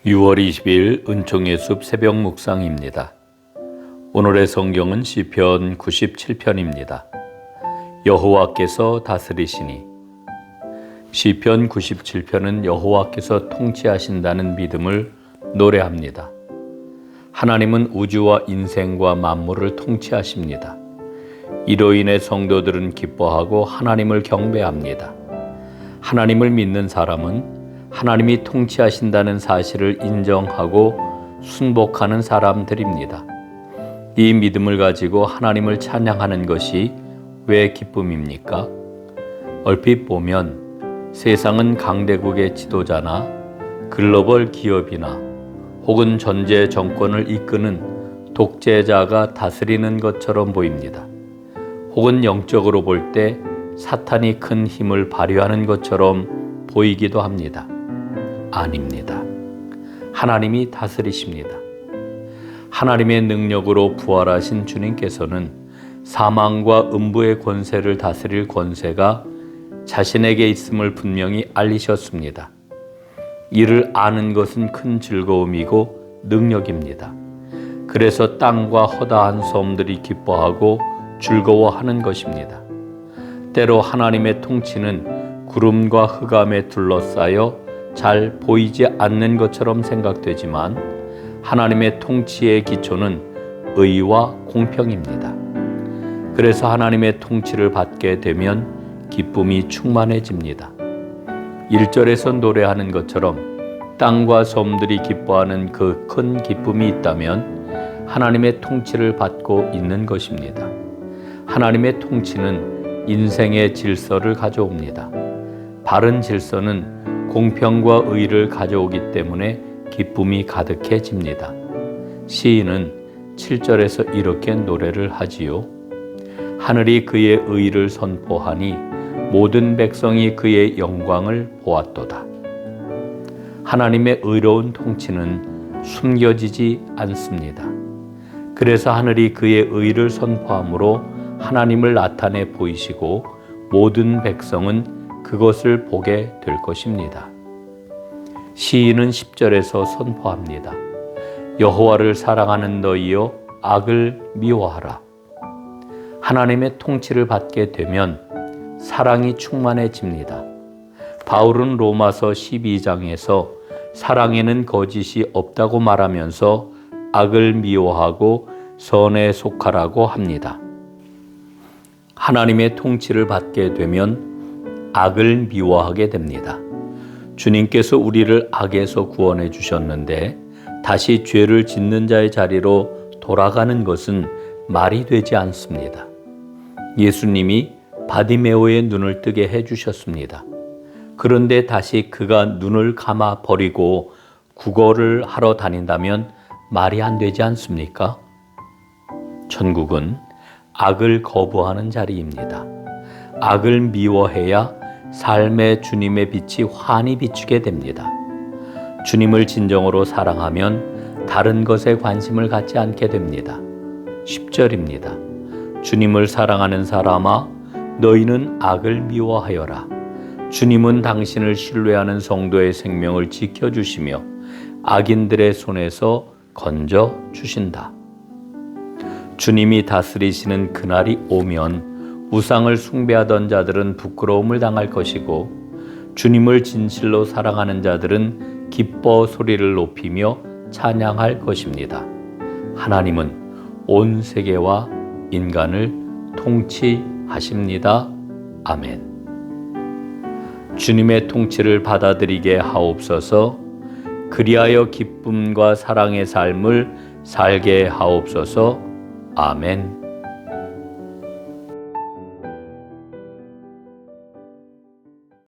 6월 20일 은총의 숲 새벽 묵상입니다. 오늘의 성경은 시편 97편입니다. 여호와께서 다스리시니. 시편 97편은 여호와께서 통치하신다는 믿음을 노래합니다. 하나님은 우주와 인생과 만물을 통치하십니다. 이로 인해 성도들은 기뻐하고 하나님을 경배합니다. 하나님을 믿는 사람은 하나님이 통치하신다는 사실을 인정하고 순복하는 사람들입니다. 이 믿음을 가지고 하나님을 찬양하는 것이 왜 기쁨입니까? 얼핏 보면 세상은 강대국의 지도자나 글로벌 기업이나 혹은 전제 정권을 이끄는 독재자가 다스리는 것처럼 보입니다. 혹은 영적으로 볼 때 사탄이 큰 힘을 발휘하는 것처럼 보이기도 합니다. 아닙니다. 하나님이 다스리십니다. 하나님의 능력으로 부활하신 주님께서는 사망과 음부의 권세를 다스릴 권세가 자신에게 있음을 분명히 알리셨습니다. 이를 아는 것은 큰 즐거움이고 능력입니다. 그래서 땅과 허다한 섬들이 기뻐하고 즐거워하는 것입니다. 때로 하나님의 통치는 구름과 흑암에 둘러싸여 잘 보이지 않는 것처럼 생각되지만 하나님의 통치의 기초는 의와 공평입니다. 그래서 하나님의 통치를 받게 되면 기쁨이 충만해집니다. 1절에서 노래하는 것처럼 땅과 섬들이 기뻐하는 그 큰 기쁨이 있다면 하나님의 통치를 받고 있는 것입니다. 하나님의 통치는 인생의 질서를 가져옵니다. 바른 질서는 공평과 의를 가져오기 때문에 기쁨이 가득해집니다. 시인은 7절에서 이렇게 노래를 하지요. 하늘이 그의 의를 선포하니 모든 백성이 그의 영광을 보았도다. 하나님의 의로운 통치는 숨겨지지 않습니다. 그래서 하늘이 그의 의를 선포함으로 하나님을 나타내 보이시고 모든 백성은 그것을 보게 될 것입니다. 시인은 10절에서 선포합니다. 여호와를 사랑하는 너희여 악을 미워하라. 하나님의 통치를 받게 되면 사랑이 충만해집니다. 바울은 로마서 12장에서 사랑에는 거짓이 없다고 말하면서 악을 미워하고 선에 속하라고 합니다. 하나님의 통치를 받게 되면 악을 미워하게 됩니다. 주님께서 우리를 악에서 구원해 주셨는데 다시 죄를 짓는 자의 자리로 돌아가는 것은 말이 되지 않습니다. 예수님이 바디메오의 눈을 뜨게 해 주셨습니다. 그런데 다시 그가 눈을 감아 버리고 구걸을 하러 다닌다면 말이 안 되지 않습니까? 천국은 악을 거부하는 자리입니다. 악을 미워해야 삶의 주님의 빛이 환히 비추게 됩니다. 주님을 진정으로 사랑하면 다른 것에 관심을 갖지 않게 됩니다. 10절입니다. 주님을 사랑하는 사람아 너희는 악을 미워하여라. 주님은 당신을 신뢰하는 성도의 생명을 지켜주시며 악인들의 손에서 건져 주신다. 주님이 다스리시는 그날이 오면 우상을 숭배하던 자들은 부끄러움을 당할 것이고 주님을 진실로 사랑하는 자들은 기뻐 소리를 높이며 찬양할 것입니다. 하나님은 온 세계와 인간을 통치하십니다. 아멘. 주님의 통치를 받아들이게 하옵소서. 그리하여 기쁨과 사랑의 삶을 살게 하옵소서. 아멘.